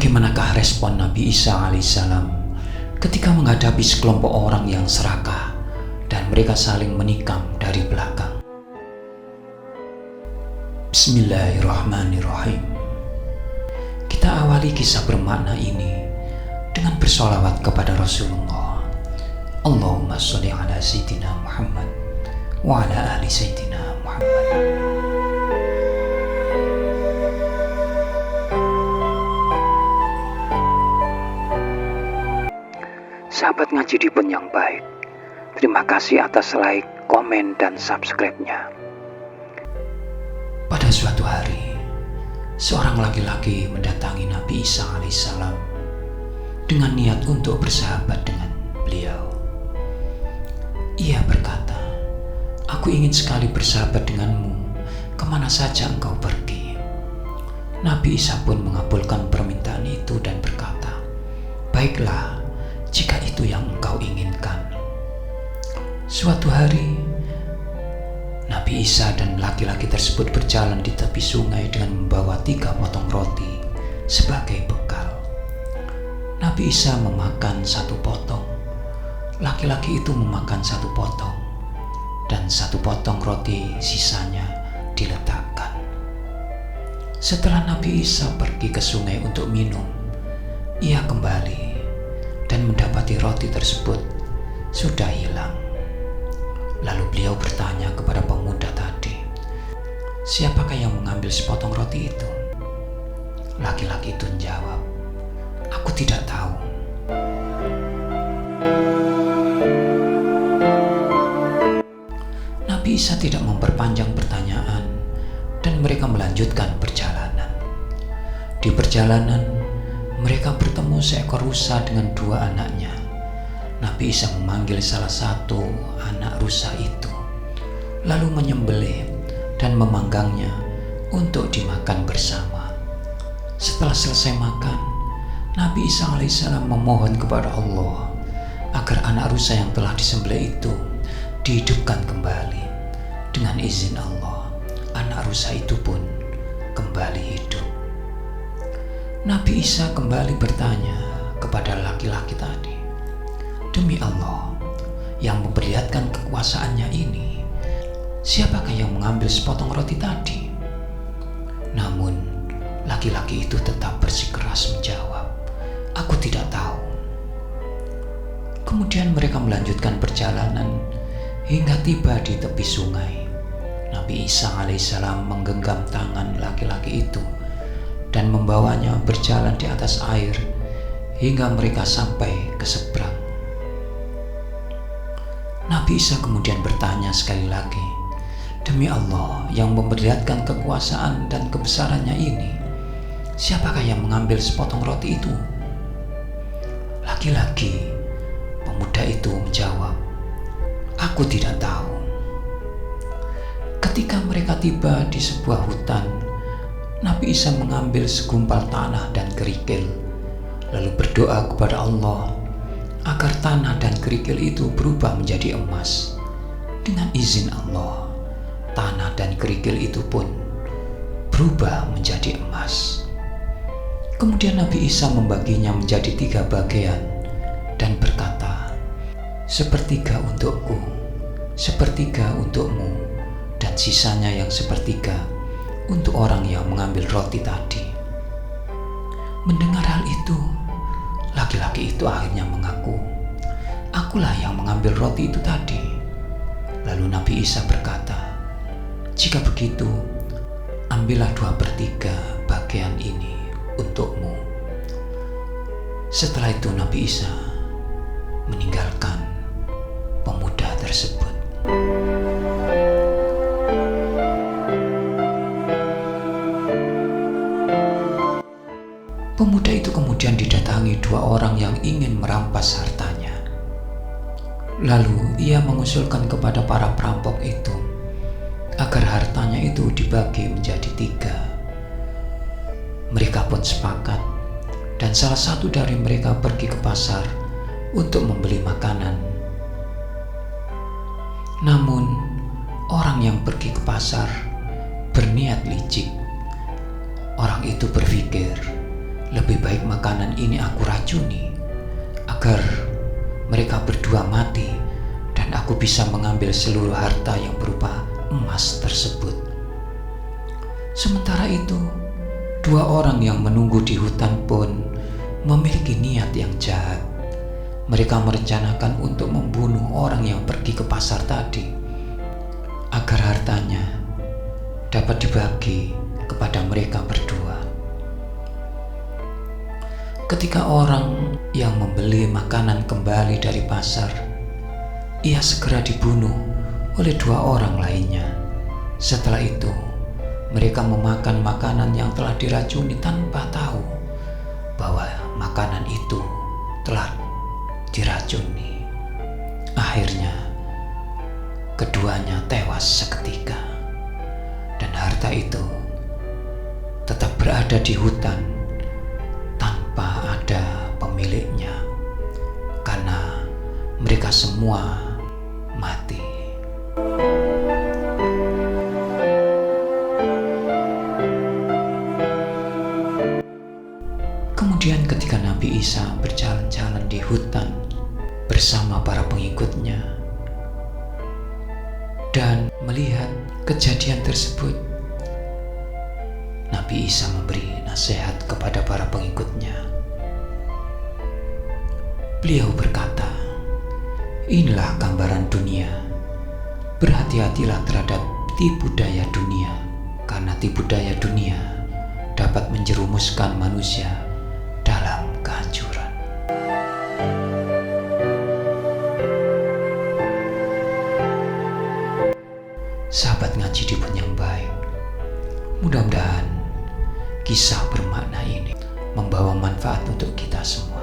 Bagaimanakah respon Nabi Isa alaihissalam ketika menghadapi sekelompok orang yang serakah dan mereka saling menikam dari belakang? Bismillahirrahmanirrahim. Kita awali kisah bermakna ini dengan bersolawat kepada Rasulullah. Allahumma sholli ala Sayyidina Muhammad wa ala ali Sayyidina Muhammad. Sahabat Ngaji di Pun yang baik, terima kasih atas like, komen, dan subscribe-nya. Pada suatu hari, seorang laki-laki mendatangi Nabi Isa alaihissalam dengan niat untuk bersahabat dengan beliau. Ia berkata, "Aku ingin sekali bersahabat denganmu, kemana saja engkau pergi." Nabi Isa pun mengabulkan permintaan itu dan berkata, "Baiklah, jika itu yang engkau inginkan." Suatu hari, Nabi Isa dan laki-laki tersebut berjalan di tepi sungai dengan membawa 3 potong roti sebagai bekal. Nabi Isa memakan 1 potong, laki-laki itu memakan 1 potong, dan 1 potong roti sisanya diletakkan. Setelah Nabi Isa pergi ke sungai untuk minum, ia kembali dan mendapati roti tersebut sudah hilang. Lalu beliau bertanya kepada pemuda tadi, "Siapakah yang mengambil sepotong roti itu?" Laki-laki itu menjawab, "Aku tidak tahu." Nabi Isa tidak memperpanjang pertanyaan dan mereka melanjutkan perjalanan. Di perjalanan, mereka bertemu seekor rusa dengan 2 anaknya. Nabi Isa memanggil salah satu anak rusa itu, lalu menyembelih dan memanggangnya untuk dimakan bersama. Setelah selesai makan, Nabi Isa alaihissalam memohon kepada Allah agar anak rusa yang telah disembelih itu dihidupkan kembali. Dengan izin Allah, anak rusa itu pun kembali hidup. Nabi Isa kembali bertanya kepada laki-laki tadi, "Demi Allah yang memperlihatkan kekuasaannya ini, siapakah yang mengambil sepotong roti tadi?" Namun laki-laki itu tetap bersikeras menjawab, "Aku tidak tahu." Kemudian mereka melanjutkan perjalanan hingga tiba di tepi sungai. Nabi Isa alaihissalam menggenggam tangan laki-laki itu dan membawanya berjalan di atas air hingga mereka sampai ke seberang. Nabi Isa kemudian bertanya sekali lagi, "Demi Allah yang memperlihatkan kekuasaan dan kebesarannya ini, siapakah yang mengambil sepotong roti itu?" Laki-laki pemuda itu menjawab, "Aku tidak tahu." Ketika mereka tiba di sebuah hutan, Nabi Isa mengambil segumpal tanah dan kerikil, lalu berdoa kepada Allah agar tanah dan kerikil itu berubah menjadi emas. Dengan izin Allah, tanah dan kerikil itu pun berubah menjadi emas. Kemudian Nabi Isa membaginya menjadi 3 bagian dan berkata, "Sepertiga untukku, sepertiga untukmu, dan sisanya yang sepertiga untuk orang yang mengambil roti tadi." Mendengar hal itu, laki-laki itu akhirnya mengaku, "Akulah yang mengambil roti itu tadi." Lalu Nabi Isa berkata, "Jika begitu, ambillah 2/3 bagian ini untukmu." Setelah itu Nabi Isa meninggalkan pemuda tersebut. Pemuda itu kemudian didatangi 2 orang yang ingin merampas hartanya. Lalu ia mengusulkan kepada para perampok itu agar hartanya itu dibagi menjadi 3. Mereka pun sepakat dan salah satu dari mereka pergi ke pasar untuk membeli makanan. Namun orang yang pergi ke pasar berniat licik. Orang itu berpikir lebih baik makanan ini aku racuni agar mereka berdua mati dan aku bisa mengambil seluruh harta yang berupa emas tersebut. Sementara itu, dua orang yang menunggu di hutan pun memiliki niat yang jahat. Mereka merencanakan untuk membunuh orang yang pergi ke pasar tadi agar hartanya dapat dibagi kepada mereka berdua. Ketika orang yang membeli makanan kembali dari pasar, ia segera dibunuh oleh dua orang lainnya. Setelah itu, mereka memakan makanan yang telah diracuni tanpa tahu bahwa makanan itu telah diracuni. Akhirnya, keduanya tewas seketika, dan harta itu tetap berada di hutan tanpa ada pemiliknya karena mereka semua mati. Kemudian ketika Nabi Isa berjalan-jalan di hutan bersama para pengikutnya dan melihat kejadian tersebut, Nabi Isa memberi nasihat kepada para pengikutnya. Beliau berkata, "Inilah gambaran dunia. Berhati-hatilah terhadap tipu daya dunia, karena tipu daya dunia dapat menjerumuskan manusia dalam kehancuran." Sahabat ngaji di pun yang baik, mudah-mudahan kisah bermakna ini membawa manfaat untuk kita semua.